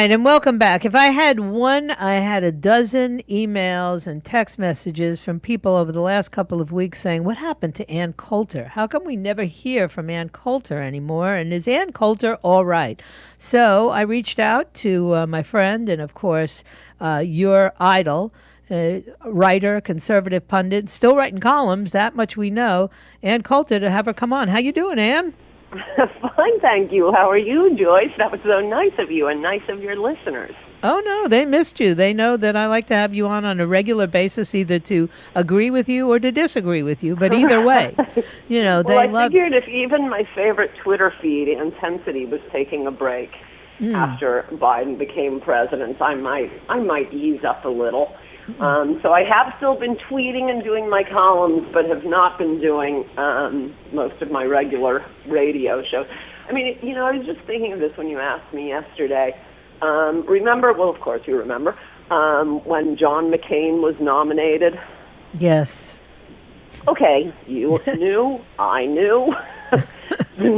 right, and welcome back. If I had one, I had a dozen emails and text messages from people over the last couple of weeks saying, what happened to Ann Coulter? How come we never hear from Ann Coulter anymore? And is Ann Coulter all right? So I reached out to my friend and, of course, your idol, writer, conservative pundit, still writing columns, that much we know, Ann Coulter, to have her come on. How you doing, Ann? Fine, thank you. How are you, Joyce? That was so nice of you and nice of your listeners. Oh, no, they missed you. They know that I like to have you on a regular basis, either to agree with you or to disagree with you. But either way, you know, well, I figured if even my favorite Twitter feed, Intensity, was taking a break after Biden became president, I might ease up a little. So I have still been tweeting and doing my columns, but have not been doing most of my regular radio shows. I mean, you know, I was just thinking of this when you asked me yesterday. Remember, well, of course you remember, when John McCain was nominated? Yes. Okay, you knew, I knew. The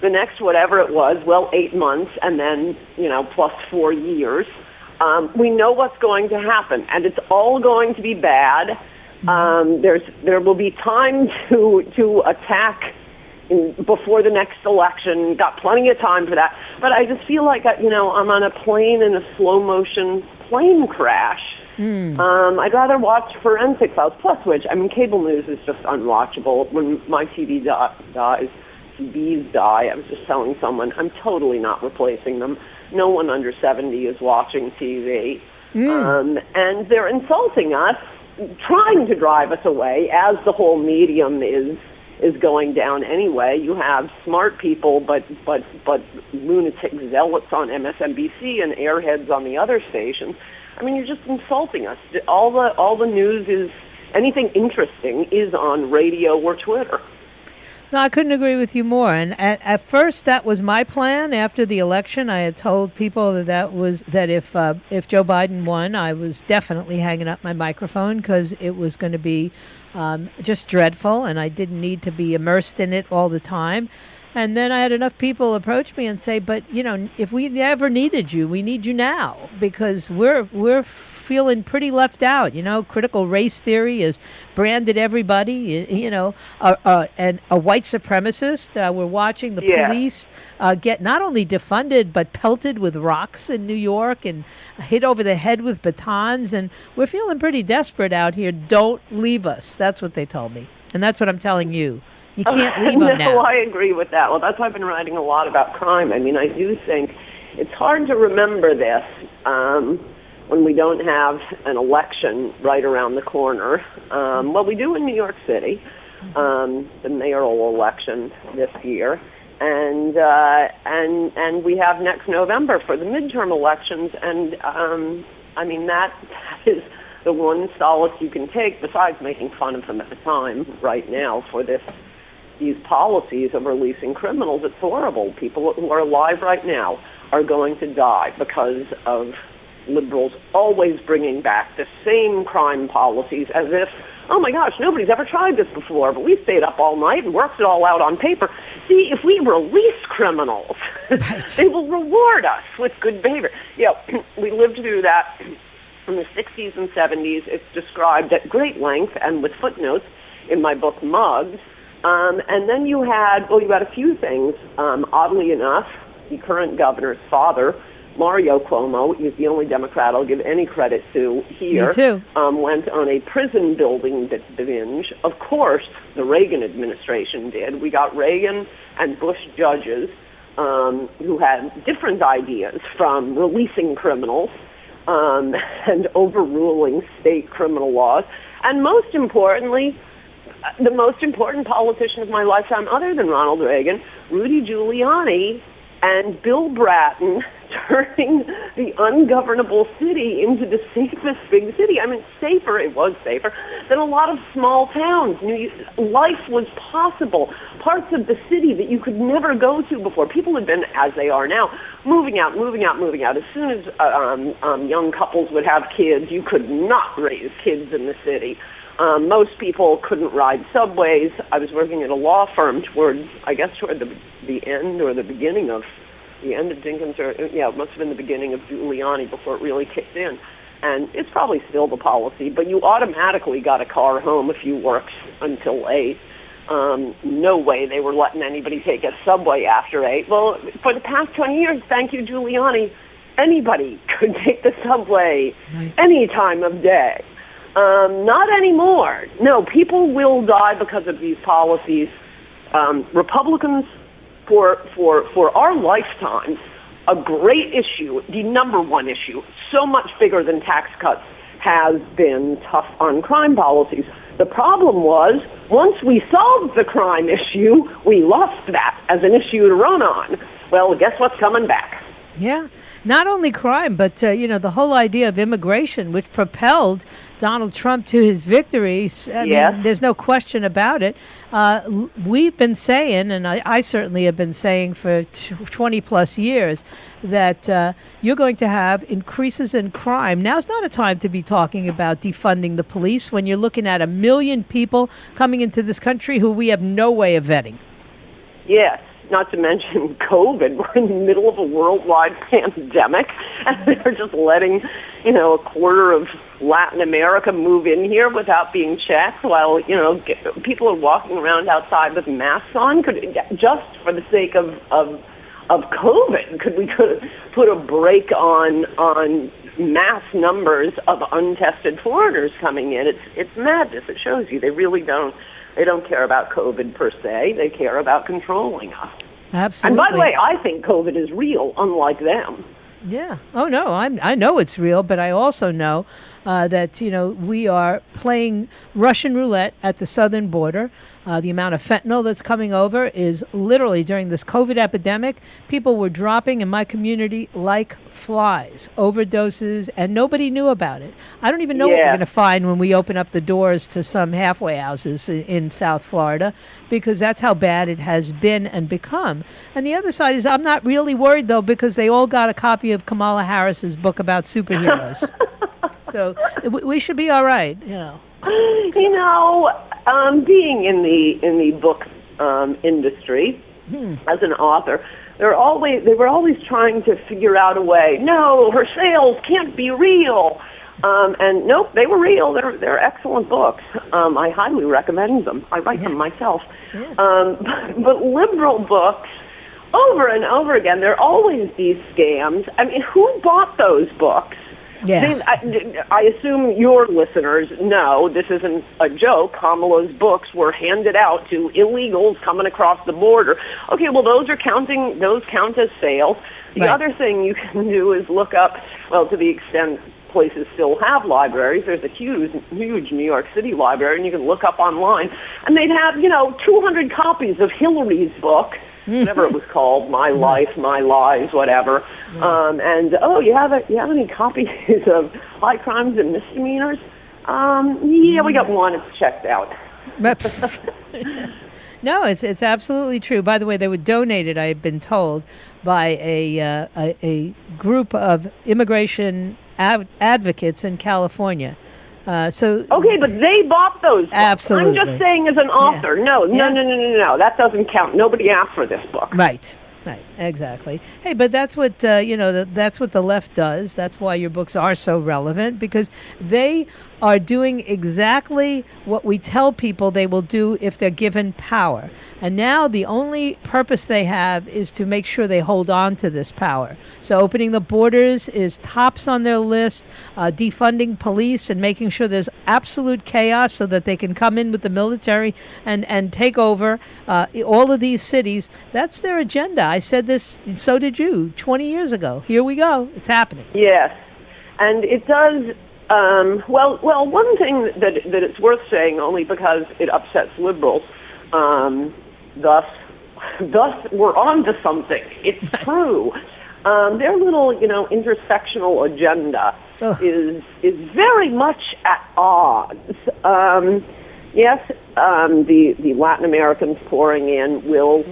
next whatever it was, well, 8 months, and then, you know, plus 4 years. We know what's going to happen, and it's all going to be bad. There will be time to attack before the next election. Got plenty of time for that. But I just feel like I'm on a plane in a slow motion plane crash. I'd rather watch Forensic Files. Plus, which cable news is just unwatchable. When my TV dies, TVs die. I was just telling someone I'm totally not replacing them. No one under 70 is watching TV. And they're insulting us, trying to drive us away, as the whole medium is going down anyway. You have smart people, but lunatic zealots on MSNBC and airheads on the other stations. I mean, you're just insulting us. All the news is, anything interesting is on radio or Twitter. No, I couldn't agree with you more. And at first, that was my plan. After the election, I had told people that if Joe Biden won, I was definitely hanging up my microphone because it was going to be just dreadful, and I didn't need to be immersed in it all the time. And then I had enough people approach me and say, but, you know, if we ever needed you, we need you now, because we're feeling pretty left out. You know, critical race theory has branded everybody, you know, and a white supremacist. We're watching the police get not only defunded, but pelted with rocks in New York and hit over the head with batons. And we're feeling pretty desperate out here. Don't leave us. That's what they told me. And that's what I'm telling you. You can't leave them now. No, I agree with that. Well, that's why I've been writing a lot about crime. I mean, I do think it's hard to remember this when we don't have an election right around the corner. Well, we do in New York City, the mayoral election this year, and we have next November for the midterm elections. And I mean, that is the one solace you can take, besides making fun of them at the time right now for these policies of releasing criminals. It's horrible. People who are alive right now are going to die because of liberals always bringing back the same crime policies, as if, oh my gosh, nobody's ever tried this before, but we stayed up all night and worked it all out on paper. See, if we release criminals, they will reward us with good behavior. You know, we lived through that in the 60s and 70s. It's described at great length and with footnotes in my book, Mugs. And then you had a few things. Oddly enough, the current governor's father, Mario Cuomo, he's the only Democrat I'll give any credit to here, Me too. Went on a prison building binge. Of course, the Reagan administration did. We got Reagan and Bush judges who had different ideas, from releasing criminals and overruling state criminal laws. And most importantly, the most important politician of my lifetime, other than Ronald Reagan, Rudy Giuliani and Bill Bratton, turning the ungovernable city into the safest big city. I mean, it was safer than a lot of small towns. Life was possible. Parts of the city that you could never go to before. People had been, as they are now, moving out. As soon as young couples would have kids, you could not raise kids in the city. Most people couldn't ride subways. I was working at a law firm toward the end or the beginning of the end of Dinkins, or it must have been the beginning of Giuliani before it really kicked in. And it's probably still the policy, but you automatically got a car home if you worked until 8. No way they were letting anybody take a subway after 8. Well, for the past 20 years, thank you, Giuliani, anybody could take the subway any time of day. Not anymore. No, people will die because of these policies. Republicans, for our lifetimes, a great issue, the number one issue, so much bigger than tax cuts, has been tough on crime policies. The problem was, once we solved the crime issue, we lost that as an issue to run on. Well, guess what's coming back? Yeah, not only crime, but, the whole idea of immigration, which propelled Donald Trump to his victories. I mean, there's no question about it. We've been saying, and I certainly have been saying for 20 plus years, that you're going to have increases in crime. Now's not a time to be talking about defunding the police when you're looking at 1 million people coming into this country who we have no way of vetting. Yes. Not to mention COVID. We're in the middle of a worldwide pandemic, and they're just letting, a quarter of Latin America move in here without being checked, while, people are walking around outside with masks on. Just for the sake of COVID, could we put a break on mass numbers of untested foreigners coming in? It's madness. It shows you they really don't. They don't care about COVID per se. They care about controlling us. Absolutely. And by the way, I think COVID is real, unlike them. Yeah. Oh, no, I know it's real, but I also know that, we are playing Russian roulette at the southern border. The amount of fentanyl that's coming over is literally, during this COVID epidemic, people were dropping in my community like flies, overdoses, and nobody knew about it. I don't even know what we're going to find when we open up the doors to some halfway houses in South Florida, because that's how bad it has been and become. And the other side is, I'm not really worried, though, because they all got a copy of Kamala Harris's book about superheroes. So we should be all right, Being in the book industry as an author, they were always trying to figure out a way. No, her sales can't be real. And nope, they were real. They're excellent books. I highly recommend them. I write them myself. Yeah. But liberal books, over and over again, there are always these scams. I mean, who bought those books? Yeah. I assume your listeners know this isn't a joke. Kamala's books were handed out to illegals coming across the border. Okay, well, those count as sales. The other thing you can do is look up, well, to the extent places still have libraries, there's a huge New York City library, and you can look up online, and they'd have, 200 copies of Hillary's book, whatever it was called, My Life, My Lies, whatever. And you have any copies of High Crimes and Misdemeanors? Yeah, we got one. It's checked out. No, it's absolutely true. By the way, they were donated, I have been told, by a group of immigration advocates in California. Okay, but they bought those books. Absolutely. I'm just saying as an author, no, that doesn't count. Nobody asked for this book. Right, exactly. Hey, but that's what, that's what the left does. That's why your books are so relevant, because they are doing exactly what we tell people they will do if they're given power. And now the only purpose they have is to make sure they hold on to this power. So opening the borders is tops on their list, defunding police and making sure there's absolute chaos so that they can come in with the military and take over all of these cities. That's their agenda. I said this, so did you, 20 years ago. Here we go. It's happening. Yes. And it does... Well, one thing that it's worth saying, only because it upsets liberals, thus we're on to something. It's true. Their little, intersectional agenda is very much at odds. Yes, the Latin Americans pouring in will,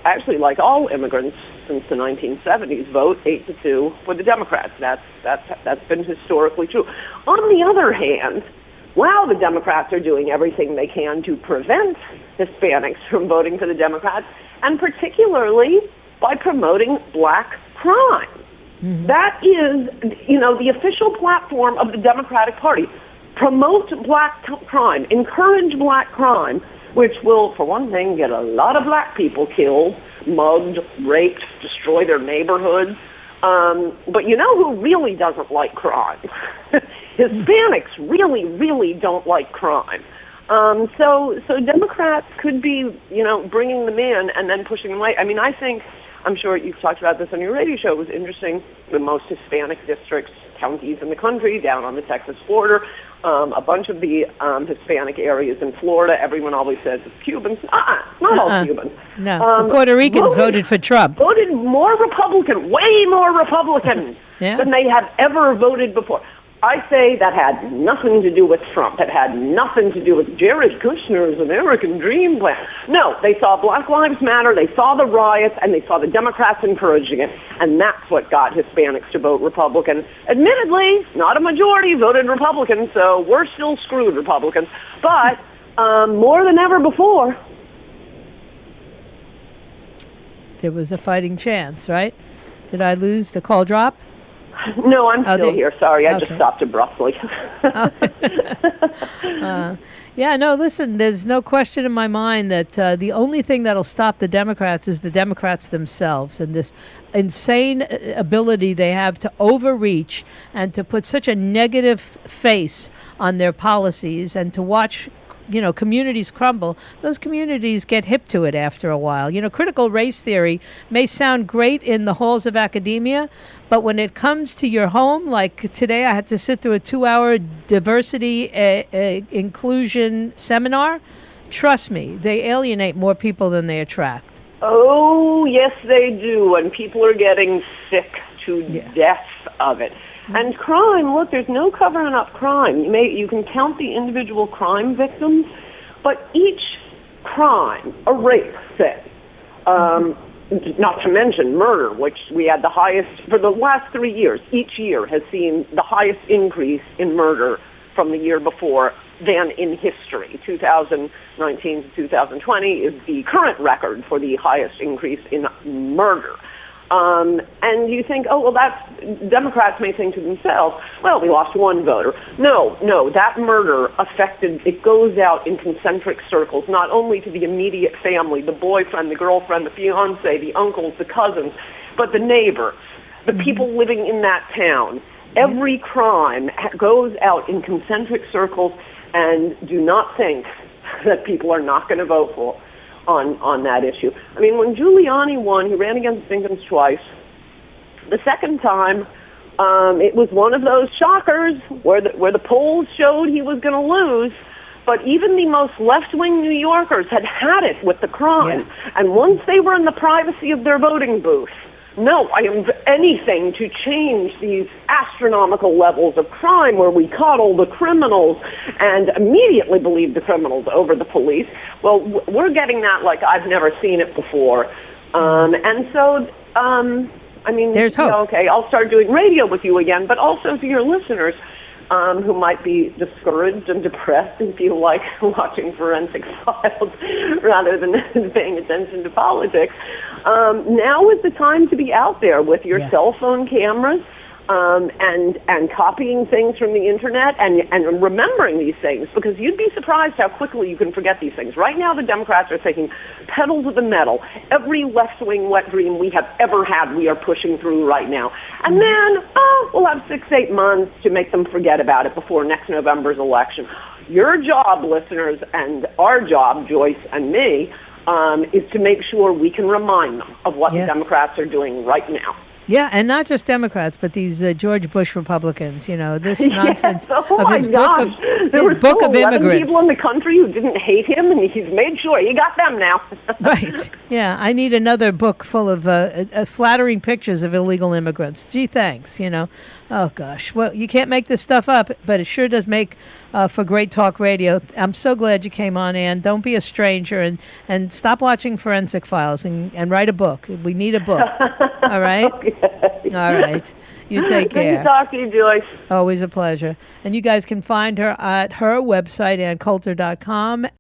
actually, like all immigrants since the 1970s, vote 8-2 for the Democrats. That's been historically true. On the other hand, while the Democrats are doing everything they can to prevent Hispanics from voting for the Democrats, and particularly by promoting black crime. Mm-hmm. That is, the official platform of the Democratic Party. Promote black crime, encourage black crime, which will, for one thing, get a lot of black people killed, mugged, raped, destroy their neighborhoods. But you know who really doesn't like crime? Hispanics really, really don't like crime. So Democrats could be, bringing them in and then pushing them away. I mean, I'm sure you've talked about this on your radio show. It was interesting. The most Hispanic districts, counties in the country, down on the Texas border, a bunch of the Hispanic areas in Florida, everyone always says it's Cubans. Not all Cubans. No, the Puerto Ricans voted for Trump. Voted more Republican, way more Republican than they have ever voted before. I say that had nothing to do with Trump. It had nothing to do with Jared Kushner's American Dream Plan. No, they saw Black Lives Matter, they saw the riots, and they saw the Democrats encouraging it, and that's what got Hispanics to vote Republican. Admittedly, not a majority voted Republican, so we're still screwed, Republicans, but more than ever before. There was a fighting chance, right? Did I lose the call drop? No, I'm still here. Sorry, I just stopped abruptly. Listen, there's no question in my mind that the only thing that'll stop the Democrats is the Democrats themselves and this insane ability they have to overreach and to put such a negative face on their policies and to watch communities crumble. Those communities get hip to it after a while. Critical race theory may sound great in the halls of academia, but when it comes to your home, like today I had to sit through a 2-hour diversity inclusion seminar, trust me, they alienate more people than they attract. Oh, yes, they do, and people are getting sick to death of it. And crime, look, there's no covering up crime. You can count the individual crime victims, but each crime, a rape, say, not to mention murder, which we had the highest, for the last 3 years, each year has seen the highest increase in murder from the year before than in history. 2019 to 2020 is the current record for the highest increase in murder. And you think, Democrats may think to themselves, well, we lost one voter. No, that murder it goes out in concentric circles, not only to the immediate family, the boyfriend, the girlfriend, the fiance, the uncles, the cousins, but the neighbor, the people living in that town. Every crime goes out in concentric circles, and do not think that people are not going to vote for on that issue. I mean, when Giuliani won, he ran against Dinkins twice. The second time, it was one of those shockers where the polls showed he was going to lose. But even the most left-wing New Yorkers had it with the crime. Yeah. And once they were in the privacy of their voting booth, no, I am anything to change these astronomical levels of crime where we coddle the criminals and immediately believe the criminals over the police. Well, we're getting that like I've never seen it before. And so, there's hope. Okay, I'll start doing radio with you again, but also to your listeners who might be discouraged and depressed and feel like watching Forensic Files rather than paying attention to politics. Now is the time to be out there with your cell phone cameras and copying things from the internet and remembering these things, because you'd be surprised how quickly you can forget these things. Right now, the Democrats are taking pedal to the metal. Every left-wing wet dream we have ever had, we are pushing through right now. And then, we'll have 6-8 months to make them forget about it before next November's election. Your job, listeners, and our job, Joyce and me, is to make sure we can remind them of what the Democrats are doing right now. Yeah, and not just Democrats, but these George Bush Republicans. This nonsense of his book of immigrants. People in the country who didn't hate him, and he's made sure he got them now. Right. Yeah, I need another book full of flattering pictures of illegal immigrants. Gee, thanks. Oh gosh. Well, you can't make this stuff up, but it sure does make for great talk radio. I'm so glad you came on, Ann. Don't be a stranger, and stop watching Forensic Files and write a book. We need a book. All right. Okay. All right. You take care. Good to talk to you, Joyce. Always a pleasure. And you guys can find her at her website, AnnCoulter.com,